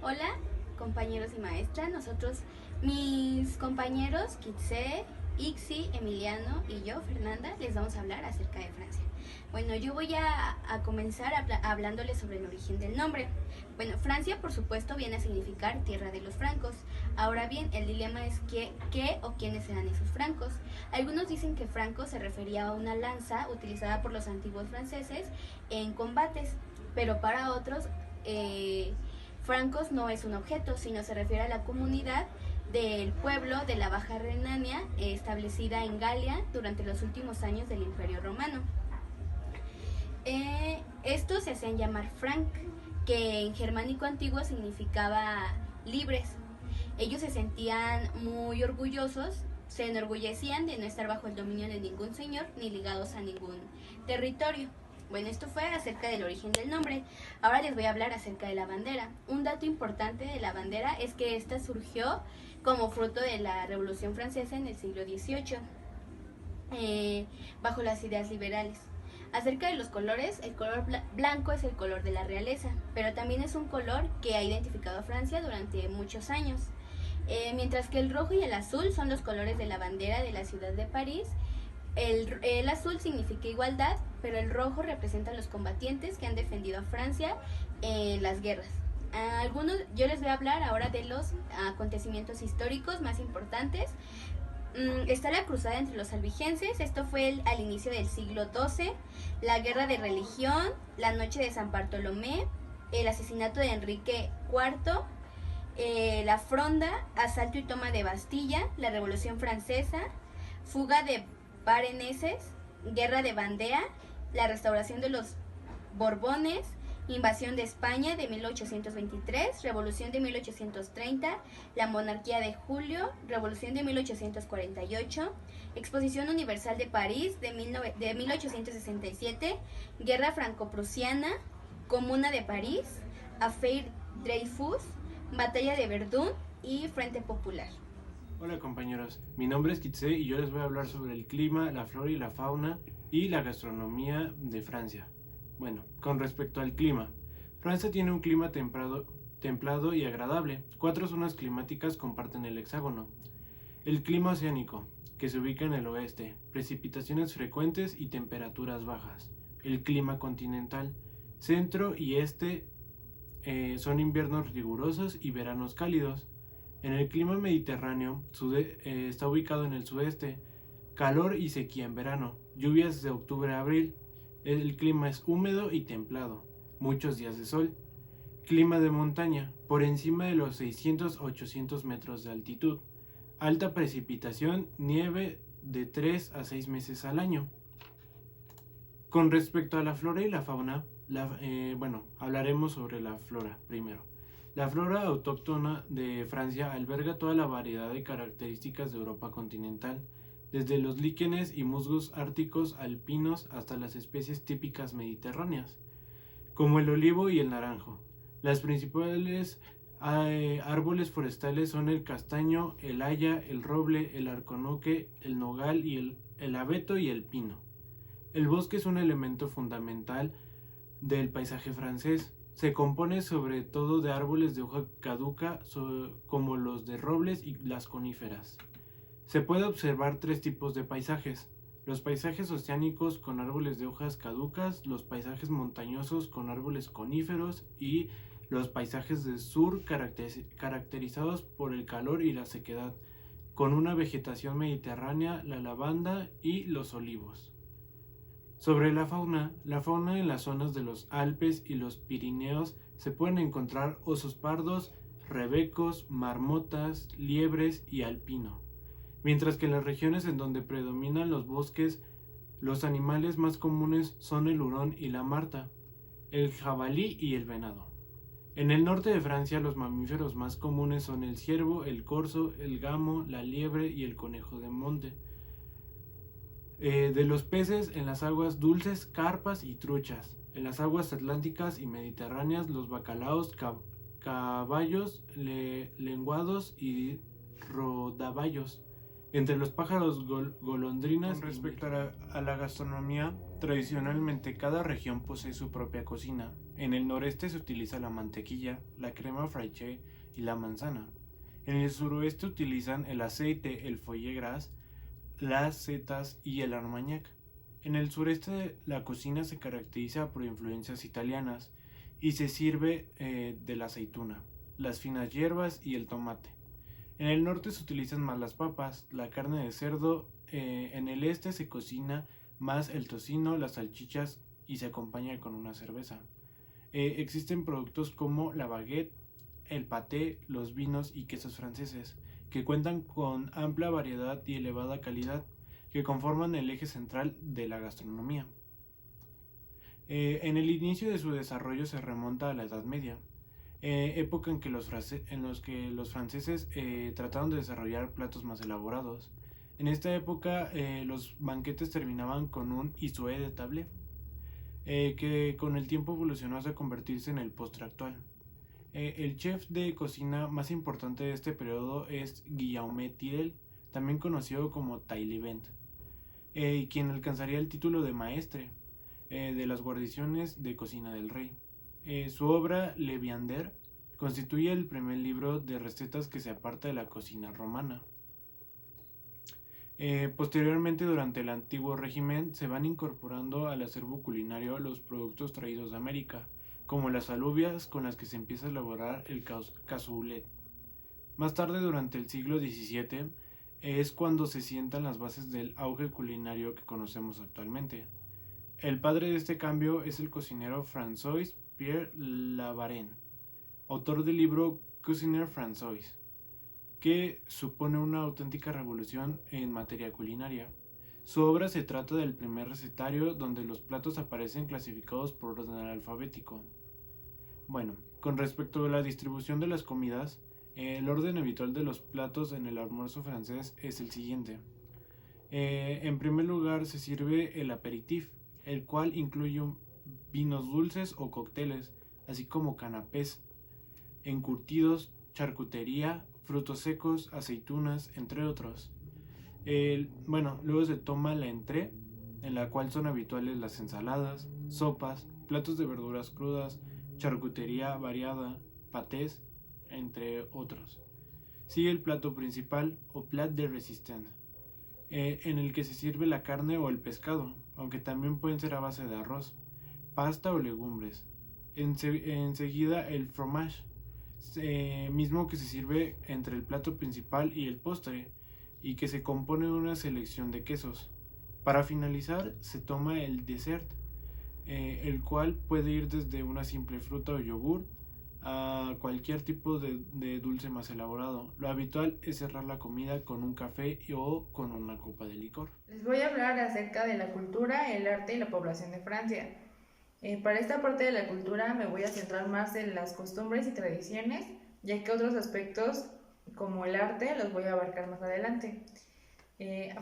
Hola, compañeros y maestra. Mis compañeros Kitse, Ixi, Emiliano y yo, Fernanda, les vamos a hablar acerca de Francia. Bueno, yo voy a comenzar hablándoles sobre el origen del nombre. Bueno, Francia, por supuesto, viene a significar tierra de los francos. Ahora bien, el dilema es qué o quiénes eran esos francos. Algunos dicen que franco se refería a una lanza utilizada por los antiguos franceses en combates, pero para otros, francos no es un objeto, sino se refiere a la comunidad del pueblo de la Baja Renania, establecida en Galia durante los últimos años del Imperio Romano. Estos se hacían llamar franc, que en germánico antiguo significaba libres. Ellos se sentían muy orgullosos, se enorgullecían de no estar bajo el dominio de ningún señor ni ligados a ningún territorio. Bueno, esto fue acerca del origen del nombre. Ahora les voy a hablar acerca de la bandera. Un dato importante de la bandera es que esta surgió como fruto de la Revolución Francesa en el siglo XVIII, bajo las ideas liberales. Acerca de los colores, el color blanco es el color de la realeza, pero también es un color que ha identificado a Francia durante muchos años. Mientras que el rojo y el azul son los colores de la bandera de la ciudad de París. El azul significa igualdad, pero el rojo representa a los combatientes que han defendido a Francia en las guerras. Yo les voy a hablar ahora de los acontecimientos históricos más importantes. Está la cruzada entre los albigenses, esto fue al inicio del siglo XII, la guerra de religión, la noche de San Bartolomé, el asesinato de Enrique IV, la fronda, asalto y toma de Bastilla, la Revolución Francesa, fuga de Vareneses, guerra de Vandea, la restauración de los Borbones, invasión de España de 1823, revolución de 1830, la monarquía de Julio, revolución de 1848, exposición universal de París de 1867, guerra franco-prusiana, comuna de París, affaire Dreyfus, batalla de Verdún y Frente Popular. Hola compañeros, mi nombre es Kitse y yo les voy a hablar sobre el clima, la flora y la fauna y la gastronomía de Francia. Bueno, con respecto al clima, Francia tiene un clima templado y agradable. 4 zonas climáticas comparten el hexágono. El clima oceánico, que se ubica en el oeste, precipitaciones frecuentes y temperaturas bajas. El clima continental, centro y este son inviernos rigurosos y veranos cálidos. En el clima mediterráneo está ubicado en el sudeste, calor y sequía en verano, lluvias de octubre a abril. El clima es húmedo y templado, muchos días de sol. Clima de montaña, por encima de los 600-800 metros de altitud. Alta precipitación, nieve de 3 a 6 meses al año. Con respecto a la flora y la fauna, hablaremos sobre la flora primero. La flora autóctona de Francia alberga toda la variedad de características de Europa continental, desde los líquenes y musgos árticos alpinos hasta las especies típicas mediterráneas, como el olivo y el naranjo. Las principales árboles forestales son el castaño, el haya, el roble, el alcornoque, el nogal y el abeto y el pino. El bosque es un elemento fundamental del paisaje francés. Se compone sobre todo de árboles de hoja caduca, como los de robles y las coníferas. Se puede observar 3 tipos de paisajes: los paisajes oceánicos con árboles de hojas caducas, los paisajes montañosos con árboles coníferos y los paisajes del sur caracterizados por el calor y la sequedad, con una vegetación mediterránea, la lavanda y los olivos. Sobre la fauna en las zonas de los Alpes y los Pirineos se pueden encontrar osos pardos, rebecos, marmotas, liebres y alpino. Mientras que en las regiones en donde predominan los bosques, los animales más comunes son el hurón y la marta, el jabalí y el venado. En el norte de Francia los mamíferos más comunes son el ciervo, el corzo, el gamo, la liebre y el conejo de monte. De los peces, en las aguas dulces, carpas y truchas. En las aguas atlánticas y mediterráneas, los bacalaos, caballos, lenguados y rodaballos. Entre los pájaros, golondrinas. Con respecto a la gastronomía, tradicionalmente cada región posee su propia cocina. En el noreste se utiliza la mantequilla, la crema fraîchée y la manzana. En el suroeste utilizan el aceite, el foie gras, las setas y el armagnac. En el sureste la cocina se caracteriza por influencias italianas y se sirve de la aceituna, las finas hierbas y el tomate. En el norte se utilizan más las papas, la carne de cerdo. En el este se cocina más el tocino, las salchichas y se acompaña con una cerveza. Existen productos como la baguette, el paté, los vinos y quesos franceses, que cuentan con amplia variedad y elevada calidad, que conforman el eje central de la gastronomía. En el inicio de su desarrollo se remonta a la Edad Media, época en los que los franceses trataron de desarrollar platos más elaborados. En esta época los banquetes terminaban con un histoire de table, que con el tiempo evolucionó hasta convertirse en el postre actual. El chef de cocina más importante de este periodo es Guillaume Tirel, también conocido como Taillevent, quien alcanzaría el título de maestre de las guarniciones de cocina del rey. Su obra Le Viandaire constituye el primer libro de recetas que se aparta de la cocina romana. Posteriormente, durante el antiguo régimen, se van incorporando al acervo culinario los productos traídos de América, como las alubias con las que se empieza a elaborar el cassoulet. Más tarde, durante el siglo XVII, es cuando se sientan las bases del auge culinario que conocemos actualmente. El padre de este cambio es el cocinero François Pierre Lavarenne, autor del libro Cuisinier François, que supone una auténtica revolución en materia culinaria. Su obra se trata del primer recetario donde los platos aparecen clasificados por orden alfabético. Bueno, con respecto a la distribución de las comidas, el orden habitual de los platos en el almuerzo francés es el siguiente. En primer lugar se sirve el apéritif, el cual incluye vinos dulces o cócteles, así como canapés, encurtidos, charcutería, frutos secos, aceitunas, entre otros. Luego se toma la entrée, en la cual son habituales las ensaladas, sopas, platos de verduras crudas, charcutería variada, patés, entre otros. Sigue el plato principal o plat de résistance, en el que se sirve la carne o el pescado, aunque también pueden ser a base de arroz, pasta o legumbres. Enseguida el fromage, mismo que se sirve entre el plato principal y el postre, y que se compone de una selección de quesos. Para finalizar se toma el dessert, el cual puede ir desde una simple fruta o yogur a cualquier tipo de dulce más elaborado. Lo habitual es cerrar la comida con un café o con una copa de licor. Les voy a hablar acerca de la cultura, el arte y la población de Francia. Para esta parte de la cultura me voy a centrar más en las costumbres y tradiciones, ya que otros aspectos como el arte los voy a abarcar más adelante.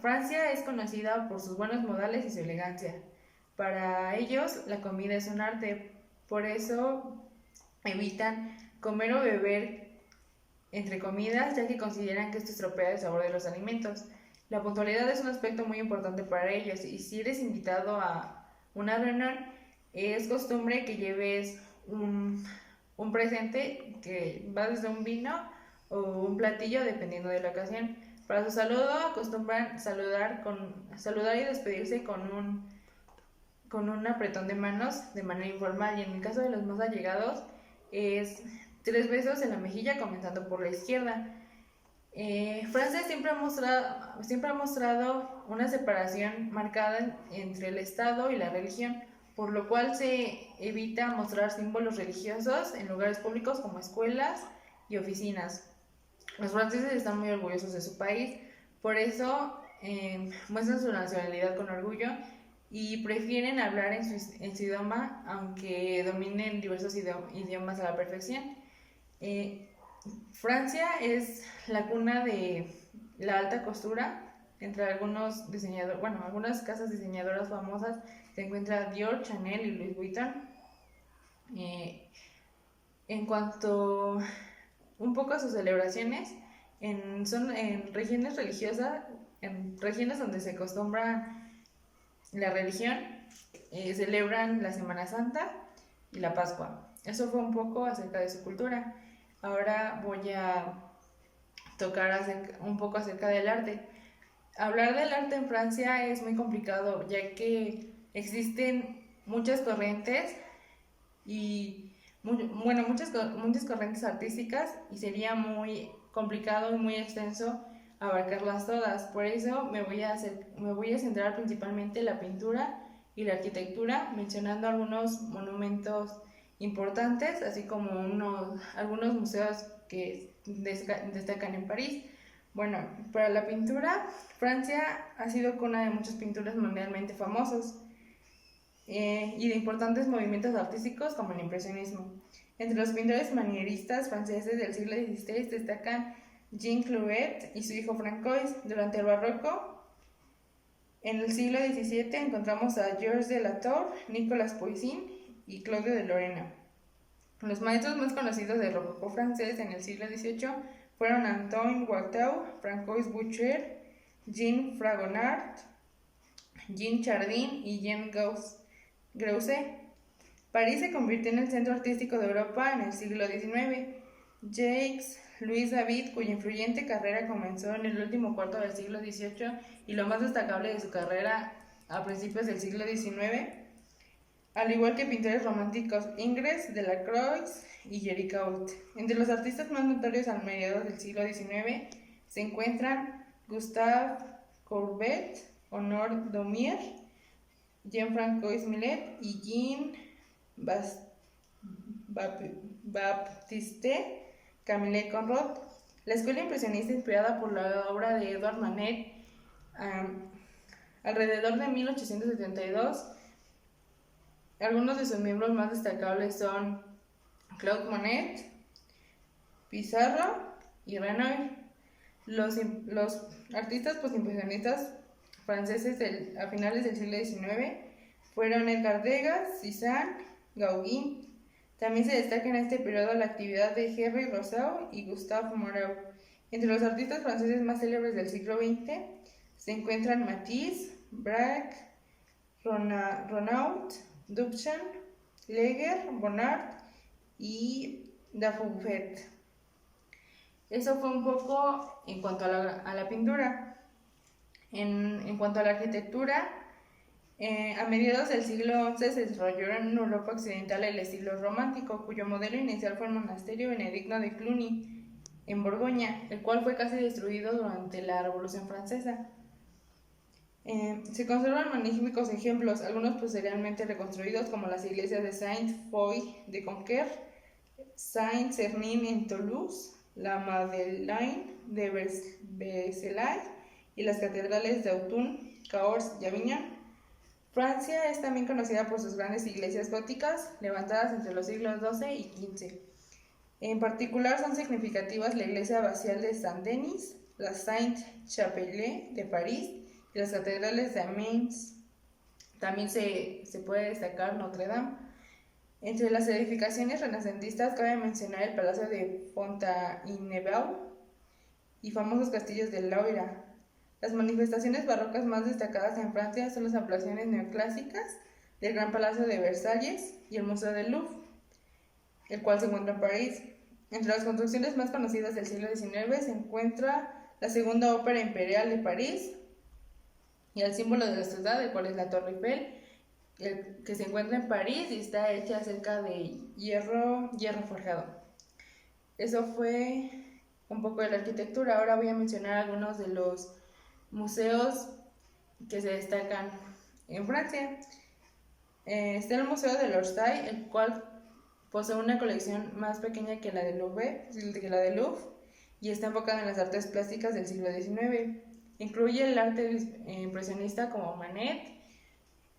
Francia es conocida por sus buenos modales y su elegancia. Para ellos la comida es un arte, por eso evitan comer o beber entre comidas, ya que consideran que esto estropea el sabor de los alimentos. La puntualidad es un aspecto muy importante para ellos, y si eres invitado a una reunión, es costumbre que lleves un presente que va desde un vino o un platillo dependiendo de la ocasión. Para su saludo acostumbran saludar y despedirse con un apretón de manos de manera informal, y en el caso de los más allegados es 3 besos en la mejilla comenzando por la izquierda. Francia siempre ha mostrado una separación marcada entre el Estado y la religión, por lo cual se evita mostrar símbolos religiosos en lugares públicos como escuelas y oficinas. Los franceses están muy orgullosos de su país, por eso muestran su nacionalidad con orgullo y prefieren hablar en su idioma, aunque dominen diversos idiomas a la perfección. Francia es la cuna de la alta costura. Entre algunas casas diseñadoras famosas se encuentra Dior, Chanel y Louis Vuitton. En cuanto un poco a sus celebraciones, son en regiones religiosas, en regiones donde se acostumbra la religión, celebran la Semana Santa y la Pascua. Eso fue un poco acerca de su cultura. Ahora voy a tocar un poco acerca del arte. Hablar del arte en Francia es muy complicado, ya que existen muchas corrientes y muchas corrientes artísticas, y sería muy complicado y muy extenso abarcarlas todas. Por eso me voy a centrar principalmente en la pintura y la arquitectura, mencionando algunos monumentos importantes, así como algunos museos que destacan en París. Bueno, para la pintura, Francia ha sido cuna de muchos pintores mundialmente famosos y de importantes movimientos artísticos como el impresionismo. Entre los pintores manieristas franceses del siglo XVI destacan Jean Clauret y su hijo Francois. Durante el barroco, en el siglo XVII, encontramos a Georges de la Tour, Nicolas Poussin y Claude de Lorena. Los maestros más conocidos del rococó francés en el siglo XVIII fueron Antoine Watteau, Francois Boucher, Jean Fragonard, Jean Chardin y Jean Grousset. París se convirtió en el centro artístico de Europa en el siglo XIX. Jacques-Louis David, cuya influyente carrera comenzó en el último cuarto del siglo XVIII y lo más destacable de su carrera a principios del siglo XIX, al igual que pintores románticos Ingres, Delacroix y Géricault. Entre los artistas más notorios a mediados del siglo XIX se encuentran Gustave Courbet, Honore Daumier, Jean-François Millet y Jean-Baptiste Camille Corot. La escuela impresionista, inspirada por la obra de Edouard Manet alrededor de 1872, algunos de sus miembros más destacables son Claude Monet, Pissarro y Renoir. Los artistas postimpresionistas franceses a finales del siglo XIX fueron Edgar Degas, Cézanne, Gauguin. También se destaca en este periodo la actividad de Henri Rousseau y Gustave Moreau. Entre los artistas franceses más célebres del siglo XX se encuentran Matisse, Braque, Renaud, Duchamp, Leger, Bonnard y Dafouffet. Eso fue un poco en cuanto a la pintura. En cuanto a la arquitectura, a mediados del siglo XI se desarrolló en Europa occidental el estilo romántico, cuyo modelo inicial fue el monasterio benedictino de Cluny, en Borgoña, el cual fue casi destruido durante la Revolución Francesa. Se conservan magníficos ejemplos, algunos posteriormente reconstruidos, como las iglesias de Saint-Foy de Conques, Saint-Sernin en Toulouse, la Madeleine de Versailles y las catedrales de Autun, Cahors y Avignon. Francia es también conocida por sus grandes iglesias góticas, levantadas entre los siglos XII y XV. En particular son significativas la iglesia abacial de Saint-Denis, la Sainte-Chapelle de París y las catedrales de Amiens. También se puede destacar Notre Dame. Entre las edificaciones renacentistas cabe mencionar el Palacio de Fontainebleau y famosos castillos de Loira. Las manifestaciones barrocas más destacadas en Francia son las ampliaciones neoclásicas del Gran Palacio de Versalles y el Museo del Louvre, el cual se encuentra en París. Entre las construcciones más conocidas del siglo XIX se encuentra la Segunda Ópera Imperial de París y el símbolo de la ciudad, el cual es la Torre Eiffel, que se encuentra en París y está hecha acerca de hierro forjado. Eso fue un poco de la arquitectura. Ahora voy a mencionar algunos de los museos que se destacan en Francia. Está el Museo de l'Orsay, el cual posee una colección más pequeña que la de Louvre, y está enfocada en las artes plásticas del siglo XIX. Incluye el arte impresionista como Manet,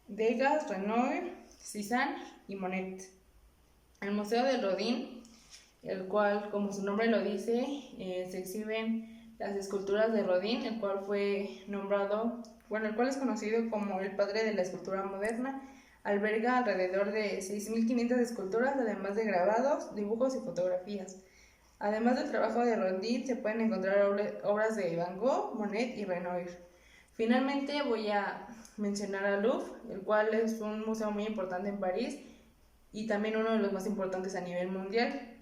Degas, Renoir, Cézanne y Monet. El Museo de Rodin, el cual, como su nombre lo dice, se exhiben las esculturas de Rodin, el cual es conocido como el padre de la escultura moderna. Alberga alrededor de 6.500 esculturas, además de grabados, dibujos y fotografías. Además del trabajo de Rodin, se pueden encontrar obras de Van Gogh, Monet y Renoir. Finalmente voy a mencionar al Louvre, el cual es un museo muy importante en París y también uno de los más importantes a nivel mundial.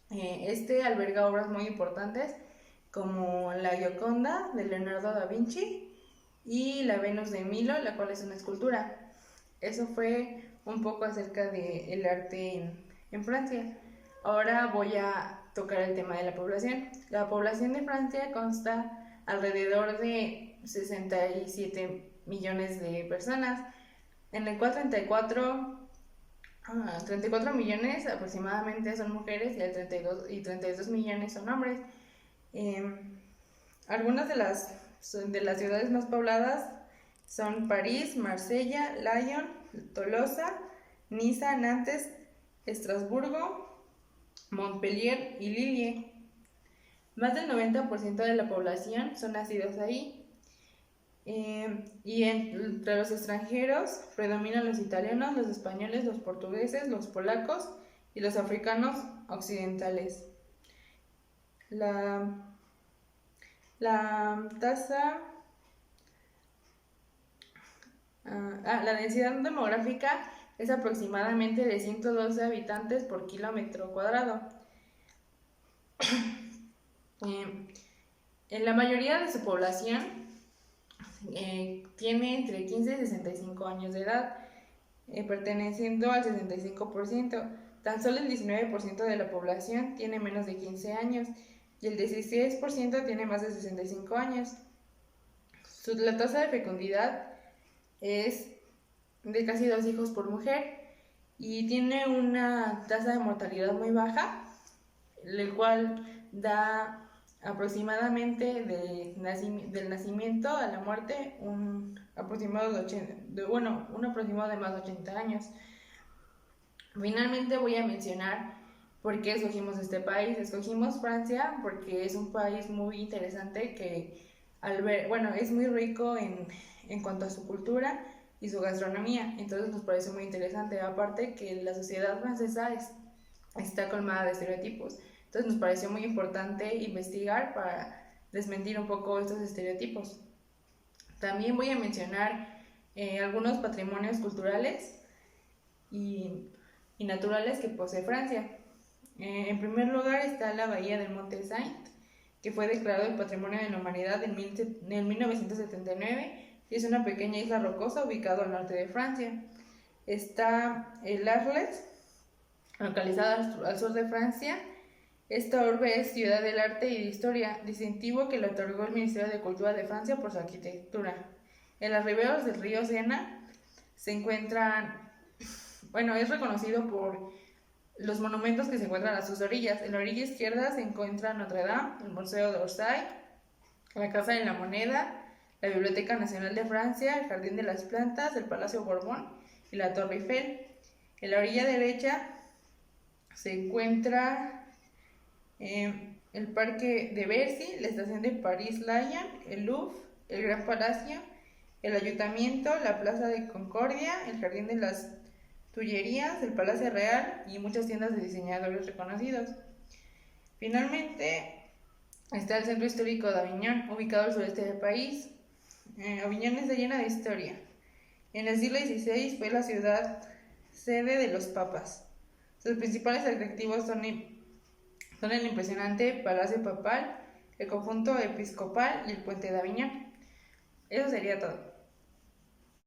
Este alberga obras muy importantes como la Gioconda de Leonardo da Vinci y la Venus de Milo, la cual es una escultura. Eso fue un poco acerca del arte en Francia. Ahora voy a tocar el tema de la población. La población de Francia consta alrededor de 67 millones de personas, en el cual 34 millones aproximadamente son mujeres y 32 millones son hombres. Algunas de las ciudades más pobladas son París, Marsella, Lyon, Tolosa, Niza, Nantes, Estrasburgo, Montpellier y Lille. Más del 90% de la población son nacidos ahí. Y entre los extranjeros predominan los italianos, los españoles, los portugueses, los polacos y los africanos occidentales. La densidad demográfica es aproximadamente de 112 habitantes por kilómetro cuadrado. En la mayoría de su población tiene entre 15 y 65 años de edad, perteneciendo al 65%. Tan solo el 19% de la población tiene menos de 15 años y el 16% tiene más de 65 años. La tasa de fecundidad es de casi 2 hijos por mujer y tiene una tasa de mortalidad muy baja, el cual da aproximadamente del nacimiento a la muerte un aproximado de más de 80 años. Finalmente voy a mencionar por qué escogimos este país. Escogimos Francia porque es un país muy interesante que es muy rico en cuanto a su cultura y su gastronomía, entonces nos parece muy interesante, aparte que la sociedad francesa está colmada de estereotipos. Entonces nos pareció muy importante investigar para desmentir un poco estos estereotipos. También voy a mencionar algunos patrimonios culturales y naturales que posee Francia. En primer lugar está la bahía del Monte Saint, que fue declarado el Patrimonio de la Humanidad en 1979 y es una pequeña isla rocosa ubicada al norte de Francia. Está el Arles, localizada al sur de Francia. Esta urbe es ciudad del arte y de historia, distintivo que le otorgó el Ministerio de Cultura de Francia por su arquitectura. En las riberas del río Sena se encuentran, es reconocido por los monumentos que se encuentran a sus orillas. En la orilla izquierda se encuentra Notre Dame, el Museo d'Orsay, la Casa de la Moneda, la Biblioteca Nacional de Francia, el Jardín de las Plantas, el Palacio Borbón y la Torre Eiffel. En la orilla derecha se encuentra el Parque de Bercy, la estación de París-Lyon, el Louvre, el Gran Palacio, el Ayuntamiento, la Plaza de Concordia, el Jardín de las Tullerías, el Palacio Real y muchas tiendas de diseñadores reconocidos. Finalmente está el Centro Histórico de Aviñón, ubicado al sureste del país. Aviñón está llena de historia. En el siglo XVI fue la ciudad sede de los papas. Sus principales atractivos son el impresionante Palacio Papal, el conjunto episcopal y el Puente de Aviñón. Eso sería todo.